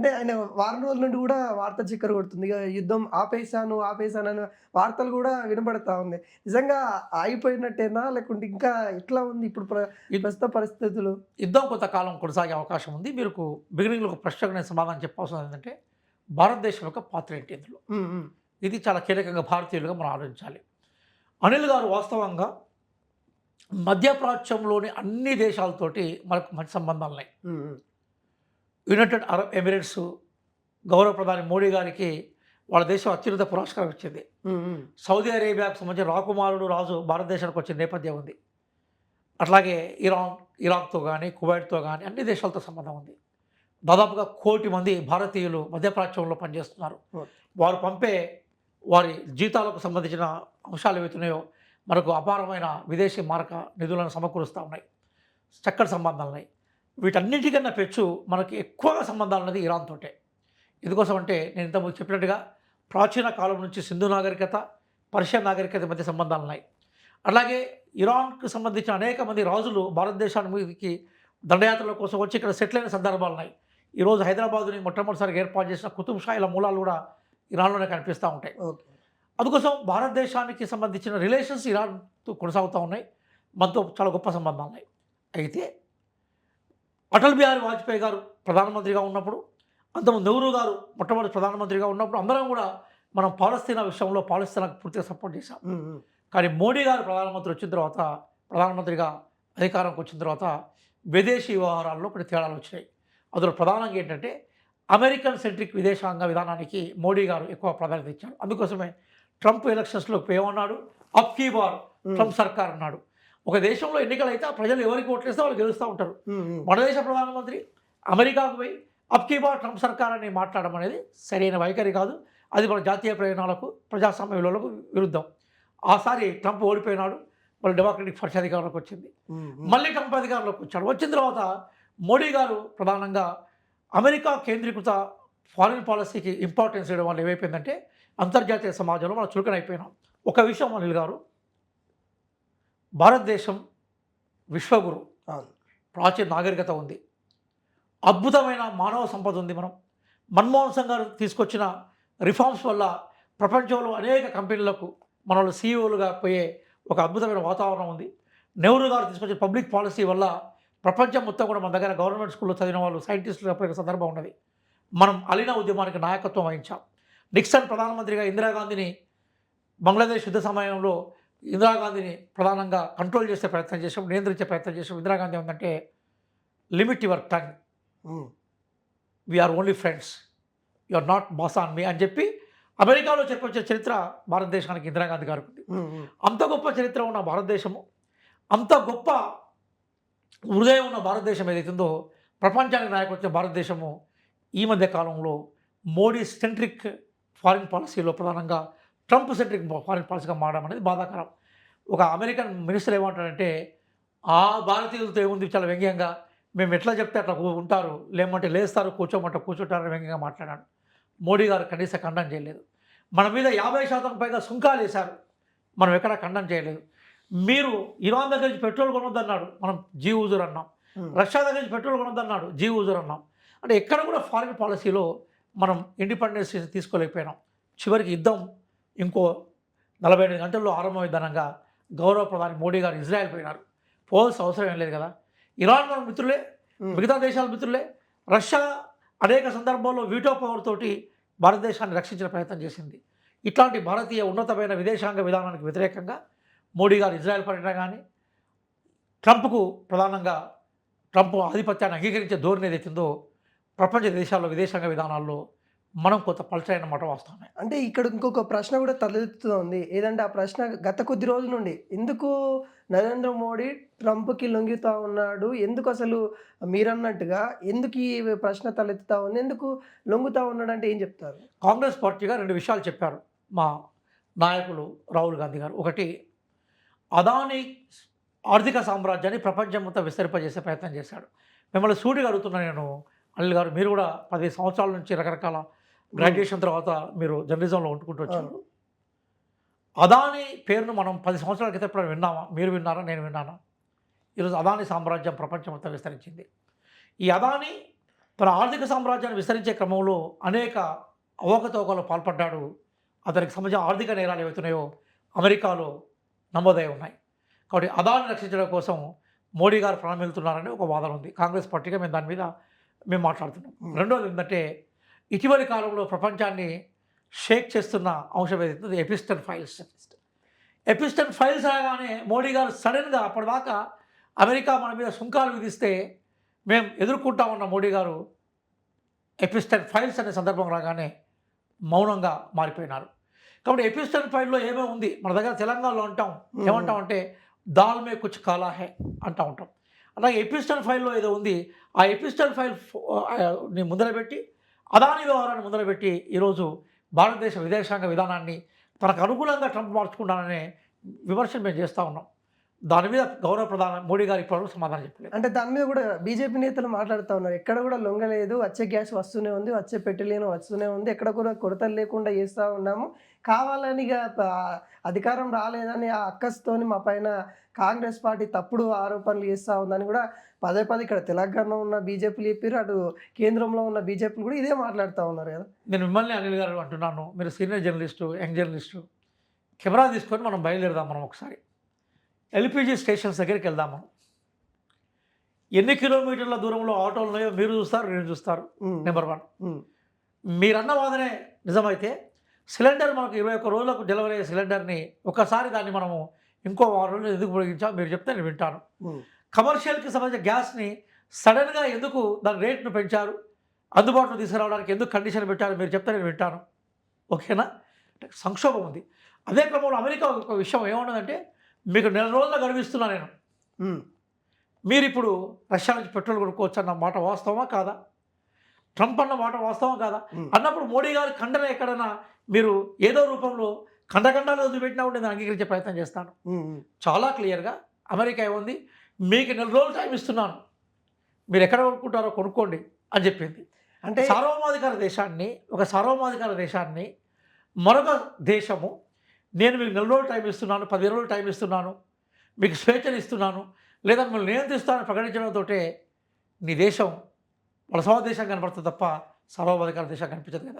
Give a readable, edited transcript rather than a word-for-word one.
అంటే ఆయన వారం రోజుల నుండి గూడా వార్త చక్కర కొడుతుంది. ఇగ యుద్ధం ఆపేసాను, ఆపేసానని వార్తలు గూడా వినబడతా ఉన్నాయి. నిజంగా ఆగిపోయినట్టేనా? లేకుంటే ఇంకా ఎట్లా ఉంది ఇప్పుడు యుద్ ప్రస్తుత పరిస్థితులు? యుద్ధం కొంతకాలం కొనసాగే అవకాశం ఉంది. మీకు బిగినింగ్‌లో ఒక ప్రశ్నకు నేను సమాధానం చెప్పాల్సింది ఏంటంటే, భారతదేశం యొక్క పాత్ర ఏంటి ఇందులో? హ్మ్. హ్మ్. ఇది చాలా కీలకంగా భారతీయులుగా మనం ఆలోచించాలి. అనిల్ గారు వాస్తవంగా మధ్యప్రాచ్యంలోని అన్ని దేశాలతోటి మనకు మంచి సంబంధాలున్నాయి. హ్మ్. హ్మ్. యునైటెడ్ అరబ్ ఎమిరేట్స్ గౌరవ ప్రధాని మోడీ గారికి వాళ్ళ దేశం అత్యున్నత పురస్కారం ఇచ్చింది. హ్మ్. హ్మ్. సౌదీ అరేబియాకు సంబంధించిన రాకుమారుడు రాజు భారతదేశానికి వచ్చిన నేపథ్యం ఉంది. అట్లాగే ఇరాన్, ఇరాక్‌తో గానీ, కువైట్‌తో గానీ అన్ని దేశాలతో సంబంధం ఉంది. దాదాపుగా 1,00,00,000 మంది భారతీయులు మధ్యప్రాచ్యంలో పనిచేస్తున్నారు. ఓకే. వారు పంపే వారి జీతాలకు సంబంధించిన అంశాలు ఏవైతున్నాయో మనకు అపారమైన విదేశీ మారక నిధులను సమకూరుస్తా ఉన్నాయి. చక్కటి సంబంధాలున్నాయి. వీటన్నిటికన్నా పెచ్చు మనకి ఎక్కువగా సంబంధాలున్నది ఇరాన్ తోటే. ఎందుకోసం అంటే నేను ఇంతకుముందు చెప్పినట్టుగా ప్రాచీన కాలం నుంచి సింధు నాగరికత, పర్షియన్ నాగరికత మధ్య సంబంధాలున్నాయి. అలాగే ఇరాన్‌కు సంబంధించిన అనేక మంది రాజులు భారతదేశాన్ని మీదకి దండయాత్రల కోసం వచ్చి ఇక్కడ సెటిల్ అయిన సందర్భాలున్నాయి. ఈరోజు హైదరాబాదుని మొట్టమొదటిసారిగా ఏర్పాటు చేసిన కుతుబ్ షాహీల మూలాలు కూడా ఇరాన్‌లోనే కనిపిస్తా ఉంటాయి. ఓకే. అందుకోసం భారతదేశానికి సంబంధించిన రిలేషన్స్ ఇరాన్‌తో కొనసాగుతా ఉన్నాయి. మనతో చాలా గొప్ప సంబంధాలున్నాయి. అయితే అటల్ బిహారీ వాజ్పేయి గారు ప్రధానమంత్రిగా ఉన్నప్పుడు, అంతకుముందు నెహ్రూ గారు మొట్టమొదటి ప్రధానమంత్రిగా ఉన్నప్పుడు అందరం కూడా మనం పాలస్తీనా విషయంలో పాలస్తీనాకు పూర్తిగా సపోర్ట్ చేశాం. హ్మ్. హ్మ్. కానీ మోడీ గారు ప్రధానమంత్రి వచ్చిన తర్వాత, ప్రధానమంత్రిగా అధికారంకి వచ్చిన తర్వాత విదేశీ వ్యవహారాల్లో కొన్ని తేడాలు వచ్చినాయి. అందులో ప్రధానంగా ఏంటంటే అమెరికన్ సెంట్రిక్ విదేశాంగ విధానానికి మోడీ గారు ఎక్కువ ప్రాధాన్యత ఇచ్చారు. అందుకోసమే ట్రంప్ ఎలక్షన్స్‌లో ఏమన్నాడు? అబ్ కీ బార్ హ్మ్. ట్రంప్ సర్కార్ అన్నాడు. ఒక దేశంలో ఎన్నికలైతే ఆ ప్రజలు ఎవరికి ఓట్లేస్తే వాళ్ళు గెలుస్తూ ఉంటారు. హ్మ్. హ్మ్. మన దేశ ప్రధానమంత్రి అమెరికాకు పోయి అబ్ కీ బార్ ట్రంప్ సర్కార్ అని మాట్లాడడం అనేది సరైన వైఖరి కాదు. అది మన జాతీయ ప్రయోజనాలకు, ప్రజాస్వామ్య విలువలకు విరుద్ధం. ఆసారి ట్రంప్ ఓడిపోయినాడు. మళ్ళీ డెమోక్రటిక్ పార్టీ అధికారంలోకి వచ్చింది. హ్మ్. హ్మ్. మళ్ళీ ట్రంప్ అధికారంలోకి వచ్చాడు. వచ్చిన తర్వాత మోడీ గారు ప్రధానంగా అమెరికా కేంద్రీకృత ఫారిన్ పాలసీకి ఇంపార్టెన్స్ ఇవ్వడం వల్ల ఏమైపోయిందంటే అంతర్జాతీయ సమాజంలో మనం చులకనైపోయినాం. ఒక విషయం అనిల్ గారు, భారతదేశం విశ్వగురు, అవును. ప్రాచీన నాగరికత ఉంది, అద్భుతమైన మానవ సంపద ఉంది. మన్మోహన్ సింగ్ గారు తీసుకొచ్చిన రిఫార్మ్స్ వల్ల ప్రపంచంలో అనేక కంపెనీలకు మన వాళ్ళు సీఈఓలుగా పోయే ఒక అద్భుతమైన వాతావరణం ఉంది. నెహ్రూ గారు తీసుకొచ్చిన పబ్లిక్ పాలసీ వల్ల ప్రపంచం మొత్తం కూడా మన దగ్గర గవర్నమెంట్ స్కూల్లో చదివిన వాళ్ళు సైంటిస్టులు పోయిన సందర్భం ఉన్నది. మనం అలీనా ఉద్యమానికి నాయకత్వం వహించాం. నిక్సన్ ప్రధానమంత్రిగా ఇందిరాగాంధీని బంగ్లాదేశ్ యుద్ధ సమయంలో ఇందిరాగాంధీని ప్రధానంగా కంట్రోల్ చేసే ప్రయత్నం చేసాం, నియంత్రించే ప్రయత్నం చేసాం. ఇందిరాగాంధీ ఏంటంటే limit your tongue, hmm. We are only friends, you are not boss on me అని చెప్పి అమెరికాలో చెప్పొచ్చే చరిత్ర భారతదేశానికి ఇందిరాగాంధీ గారికి ఉంది. హ్మ్. హ్మ్. అంత గొప్ప చరిత్ర ఉన్న భారతదేశము, అంత గొప్ప హృదయం ఉన్న భారతదేశం ఏదైతుందో, ప్రపంచానికి నాయకత్వం భారతదేశము ఈ మధ్య కాలంలో మోడీ సెంట్రిక్ ఫారిన్ పాలసీలో ప్రధానంగా ట్రంప్ సెంట్రిక్ ఫారిన్ పాలసీగా మారడం అనేది బాధాకరం. ఒక అమెరికన్ మినిస్టర్ ఏమంటాడంటే, ఆ భారతీయులతో ఏముంది చాలా వ్యంగ్యంగా, మేము ఎట్లా చెప్తే అట్లా ఉంటారు, లేమంటే లేస్తారు, కూర్చోమంటే కూర్చుంటారని వ్యంగ్యంగా మాట్లాడాడు. మోడీ గారు కనీస ఖండన చేయలేదు. మన మీద 50% పైగా సుంకాలు వేశారు, మనం ఎక్కడా ఖండన చేయలేదు. మీరు ఇరాన్ దగ్గర నుంచి పెట్రోల్ కొనొద్దన్నాడు, మనం జీ హుజూర్ అన్నాం. హ్మ్. రష్యా దగ్గర నుంచి పెట్రోల్ కొనొద్దన్నాడు, జీ హుజూర్ అన్నాం. అంటే ఎక్కడ కూడా ఫారిన్ పాలసీలో మనం ఇండిపెండెన్స్ తీసుకోలేకపోయినాం. చివరికి యుద్ధం ఇంకో 48 గంటల్లో ఆరంభమైద్దనంగా గౌరవ ప్రధాని మోడీ గారు ఇజ్రాయెల్ పోయినారు. పోవాల్సిన అవసరం ఏం లేదు కదా. ఇరాన్ మన మిత్రులే, హ్మ్. మిగతా దేశాల మిత్రులే. రష్యా అనేక సందర్భాల్లో వీటో పవర్ తోటి భారతదేశాన్ని రక్షించిన ప్రయత్నం చేసింది. ఇట్లాంటి భారతీయ ఉన్నతమైన విదేశాంగ విధానానికి వ్యతిరేకంగా మోడీ గారు ఇజ్రాయెల్ పర్యటన కానీ, ట్రంప్‌కు ప్రధానంగా ట్రంప్ ఆధిపత్యాన్ని అంగీకరించే ధోరణి ఏదైతుందో ప్రపంచ దేశాల్లో విదేశాంగ విధానాల్లో మనం కొంత పలచరైన మాట వాస్తవమే. అంటే ఇక్కడ ఇంకొక ప్రశ్న గూడా తలెత్తుతోంది. ఏదంటే ఆ ప్రశ్న గత కొద్ది రోజుల నుండి ఎందుకు నరేంద్ర మోడీ ట్రంప్‌కి లొంగుతా ఉన్నాడు? ఎందుకసలు మీరన్నట్టుగా ఎందుకు ఈ ప్రశ్న తలెత్తుతా ఉంది? ఎందుకు లొంగుతా ఉన్నాడంటే ఏం చెప్తారు? కాంగ్రెస్ పార్టీగా 2 విషయాలు చెప్పారు మా నాయకులు రాహుల్ గాంధీ గారు. ఒకటి, అదానీ ఆర్థిక సామ్రాజ్యాన్ని ప్రపంచం మొత్తం విస్తరింపజేసే ప్రయత్నం చేశాడు. మిమ్మల్ని సూటిగా అడుగుతున్నా నేను అనిల్ గారు, మీరు కూడా 15 సంవత్సరాల నుంచి రకరకాల హ్మ్. గ్రాడ్యుయేషన్ తర్వాత మీరు జర్నలిజంలో వండుకుంటూ వచ్చారు. అవును. అదానీ పేరును మనం 10 సంవత్సరాల క్రితం ఎప్పుడైనా విన్నామా? మీరు విన్నారా? నేను విన్నానా? ఈరోజు అదానీ సామ్రాజ్యం ప్రపంచం మొత్తం విస్తరించింది. ఈ అదానీ మరి ఆర్థిక సామ్రాజ్యాన్ని విస్తరించే క్రమంలో అనేక అవకతవకలు పాల్పడ్డాడు. అతనికి సంబంధించిన ఆర్థిక నేరాలు ఏవైతున్నాయో అమెరికాలో నమోదై ఉన్నాయి. కాబట్టి అదాన్ని రక్షించడం కోసం మోడీ గారు ప్రాణం వెళ్తున్నారని ఒక వాదన ఉంది. కాంగ్రెస్ పార్టీగా మేము దాని మీద మాట్లాడుతున్నాం. రెండోది ఏంటంటే ఇటీవలి కాలంలో ప్రపంచాన్ని షేక్ చేస్తున్న అంశం ఏదైతే ఎపిస్టన్ ఫైల్స్. ఎపిస్టన్ ఫైల్స్ అనగానే మోడీ గారు సడన్గా అప్పటిదాకా అమెరికా మన మీద సుంకాలు విధిస్తే మేము ఎదుర్కొంటా ఉన్న మోడీ గారు ఎపిస్టన్ ఫైల్స్ అనే సందర్భం రాగానే మౌనంగా మారిపోయినారు. కాబట్టి ఎపిస్టన్ ఫైల్లో ఏమో ఉంది. మన దగ్గర తెలంగాణలో ఏమంటాం అంటే దాల్ మే కుచ్ కాలా హై అంటూ ఉంటాం. అలాగే ఎపిస్టన్ ఫైల్లో ఏదో ఉంది. ఆ ఎపిస్టన్ ఫైల్ ని ముందర పెట్టి అదాని వ్యవహారాన్ని ముందర పెట్టి ఈరోజు భారతదేశ విదేశాంగ విధానాన్ని తనకు అనుకూలంగా ట్రంప్ మార్చుకుంటాననే విమర్శలు మేము చేస్తూ ఉన్నాం. దాని మీద గౌరవ ప్రధాని మోడీ గారు ఇప్పటివరకు సమాధానం చెప్పలేదు. అంటే దాని మీద కూడా బీజేపీ నేతలు మాట్లాడుతూ ఉన్నారు. ఎక్కడ కూడా లొంగలేదు, వచ్చే గ్యాస్ వస్తూనే ఉంది, వచ్చే పెట్రోలియం వస్తూనే ఉంది, ఎక్కడ కూడా కొరతలు లేకుండా చేస్తూ ఉన్నాము. కావాలని అధికారం రాలేదని ఆ అక్కస్తోని మా పైన కాంగ్రెస్ పార్టీ తప్పుడు ఆరోపణలు చేస్తూ ఉందని కూడా పదే పదే ఇక్కడ తెలంగాణలో ఉన్న బీజేపీలు చెప్పారు, అటు కేంద్రంలో ఉన్న బీజేపీలు కూడా ఇదే మాట్లాడుతూ ఉన్నారు కదా. నేను మిమ్మల్ని అనిల్ గారు అంటున్నాను, మీరు senior journalist, young journalist, camera తీసుకొని మనం బయలుదేరదాం. మనం ఒకసారి ఎల్పిజి స్టేషన్స్ దగ్గరికి వెళ్దాము. ఎన్ని కిలోమీటర్ల దూరంలో ఆటోలు ఉన్నాయో మీరు చూస్తారు, నేను చూస్తారు. నెంబర్ 1. మీరన్న వాదనే నిజమైతే సిలిండర్ మనకు 21 రోజులకు డెలివరీ అయ్యే సిలిండర్ని ఒకసారి దాన్ని మనము ఇంకో 6 రోజులు ఎందుకు పొడిగించాం మీరు చెప్తే నేను వింటాను. కమర్షియల్కి సంబంధించిన గ్యాస్ని సడన్గా ఎందుకు దాని రేట్ను పెంచారు, అందుబాటులో తీసుకురావడానికి ఎందుకు కండిషన్ పెట్టారు మీరు చెప్తే నేను వింటాను. ఓకేనా? సంక్షోభం ఉంది. అదే క్రమంలో అమెరికా ఒక విషయం ఏమన్నదంటే మీకు 4 రోజులు గడువిస్తున్నా నేను, మీరు ఇప్పుడు రష్యా నుంచి పెట్రోల్ కొనుక్కోవచ్చు అన్న మాట వాస్తవమా కాదా? ట్రంప్ అన్న మాట వాస్తవం కాదా? అన్నప్పుడు మోడీ గారి ఖండన ఎక్కడైనా మీరు ఏదో రూపంలో ఖండఖండాలు వదిలిపెట్టినా ఉంటే నేను అంగీకరించే ప్రయత్నం చేస్తాను. చాలా క్లియర్గా అమెరికా ఏముంది, మీకు 4 రోజులు టైం ఇస్తున్నాను, మీరు ఎక్కడ కొనుక్కుంటారో కొనుక్కోండి అని చెప్పింది. అంటే ఒక సార్వభౌమాధికార దేశాన్ని మరొక దేశము నేను మీకు 4 రోజులు టైం ఇస్తున్నాను, 15 రోజులు టైం ఇస్తున్నాను, మీకు స్వేచ్ఛను ఇస్తున్నాను, లేదా మిమ్మల్ని నియంత్రిస్తానని ప్రకటించడంతో నీ దేశం వలసవాద దేశం కనపడుతుంది తప్ప సార్వభౌమాధికార దేశం కనిపించదు కదా.